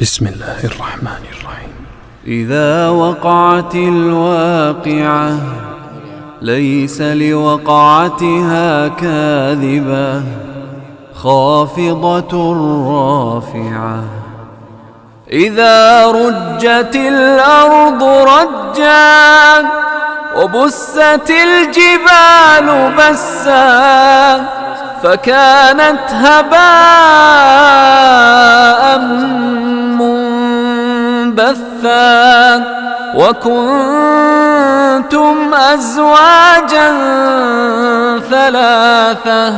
بسم الله الرحمن الرحيم. إذا وقعت الواقعة ليس لوقعتها كاذبة خافضة رافعة. إذا رجت الأرض رجا وبست الجبال بسا فكانت هباء منبثا وكنتم أزواجا ثلاثة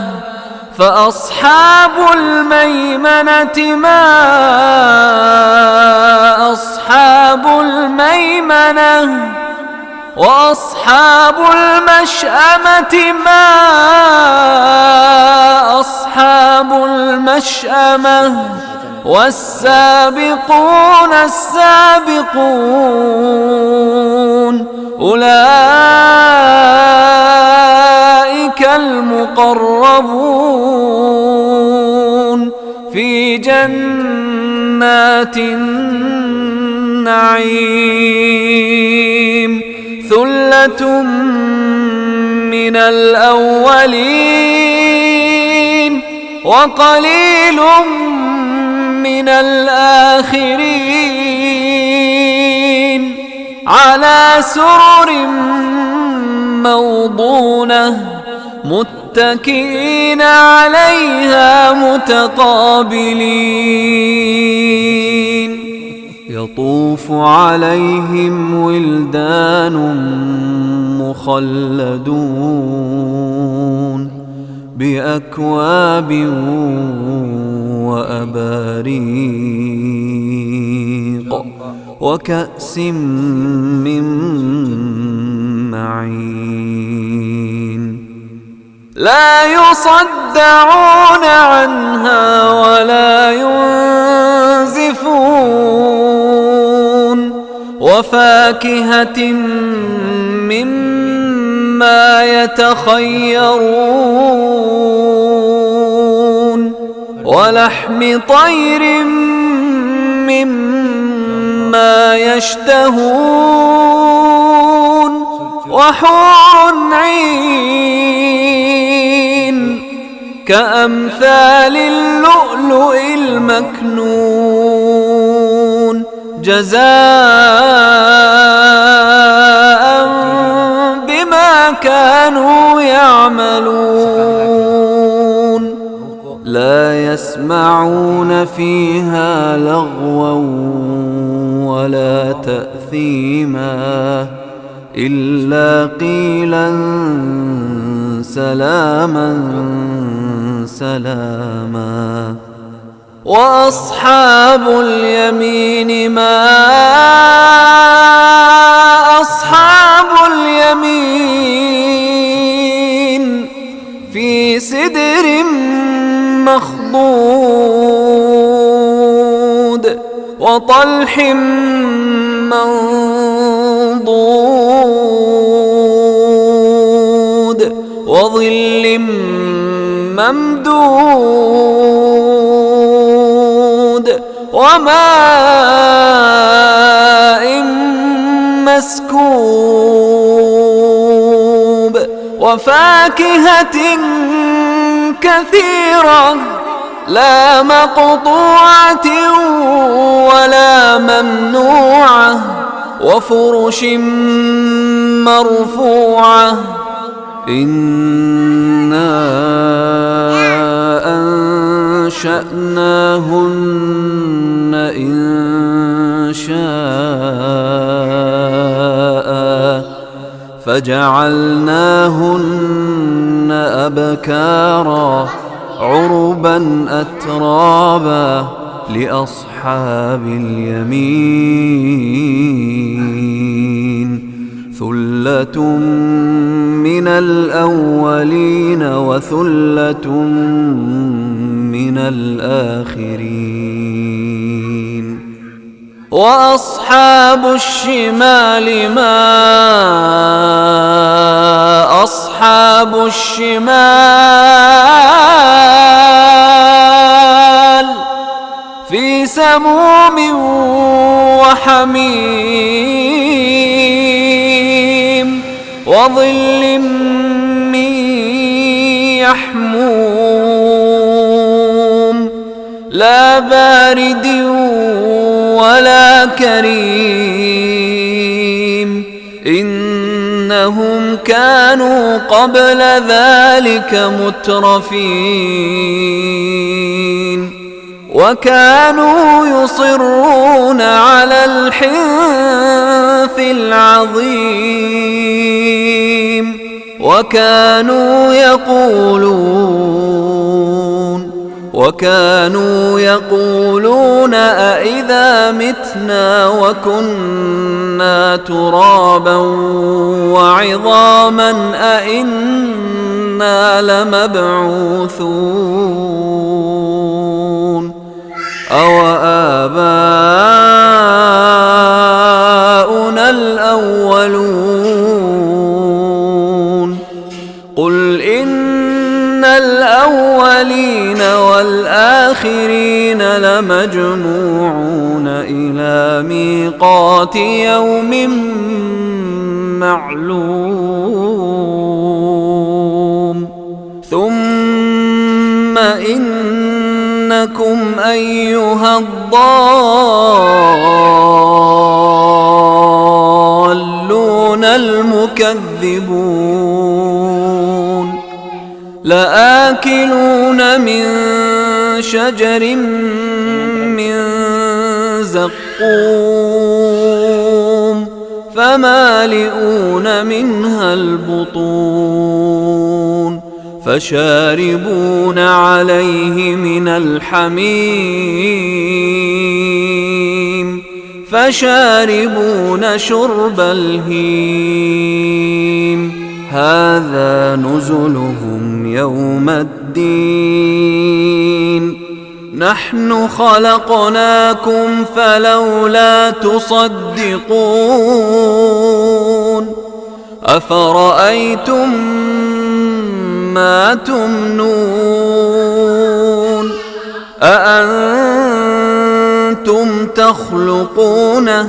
فأصحاب الميمنة ما أصحاب الميمنة وأصحاب المشأمة ما أصحاب المشأمة والسابقون السابقون أولئك المقربون في جنات النعيم. ثلة من الأولين وقليل من الآخرين على سرر موضونة متكئين عليها متقابلين. يطوف عليهم ولدان مخلدون بأكواب وأباريق وكأس من معين لا يصدعون عنها ولا ينزفون وفاكهة مما يتخيرون ولحم طير مما يشتهون وحور عين كأمثال اللؤلؤ المكنون جزاء بما كانوا يعملون. لا يسمعون فيها لغوا ولا تأثيما إلا قيلا سلاما سلاما. وأصحاب اليمين ما أصحاب اليمين في سدر مخضود وطلح منضود وظل ممدود وماء مسكوب وفاكهة كثيرة لا مقطوعة ولا ممنوعة وفرش مرفوعة. إنا أنشأناهن إنشاء فجعلناهن أبكارا عربا أترابا لأصحاب اليمين. ثلة من الأولين وثلة من الآخرين. وأصحاب الشمال ما أصحاب الشمال في سموم وحميم وظل من يحموم لا بارد ولا كريم إنهم كانوا قبل ذلك مترفين وكانوا يصرون على الحنث العظيم وكانوا يقولون أإذا متنا وكنا ترابا وعظاما أإنا لمبعوثون أوآباؤنا الأولون قل إن الأولين والآخرين لمجموعون إلى ميقات يوم معلوم ثم إنكم أيها الضالون المكذبون لآكلون من شجر من زقوم فمالئون منها البطون فشاربون عليه من الحميم فشاربون شرب الهيم هذا نزلهم يوم الدين نحن خلقناكم فلولا تصدقون أفرأيتم ما تمنون أأنتم تخلقونه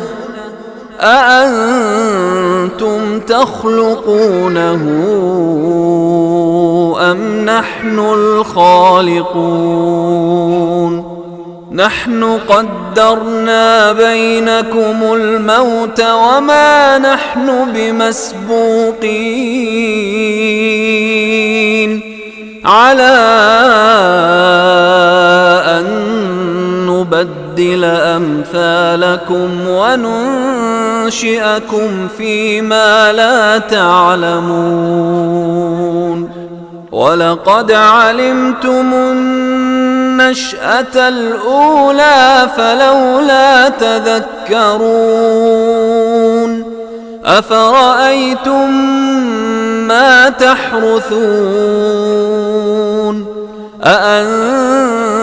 أم نحن الخالقون نحن قدرنا بينكم الموت وما نحن بمسبوقين على أن نبدل أمثالكم وننشئكم فيما لا تعلمون ولقد علمتم النشأة الأولى فلولا تذكرون أفرأيتم ما تحرثون أأنتم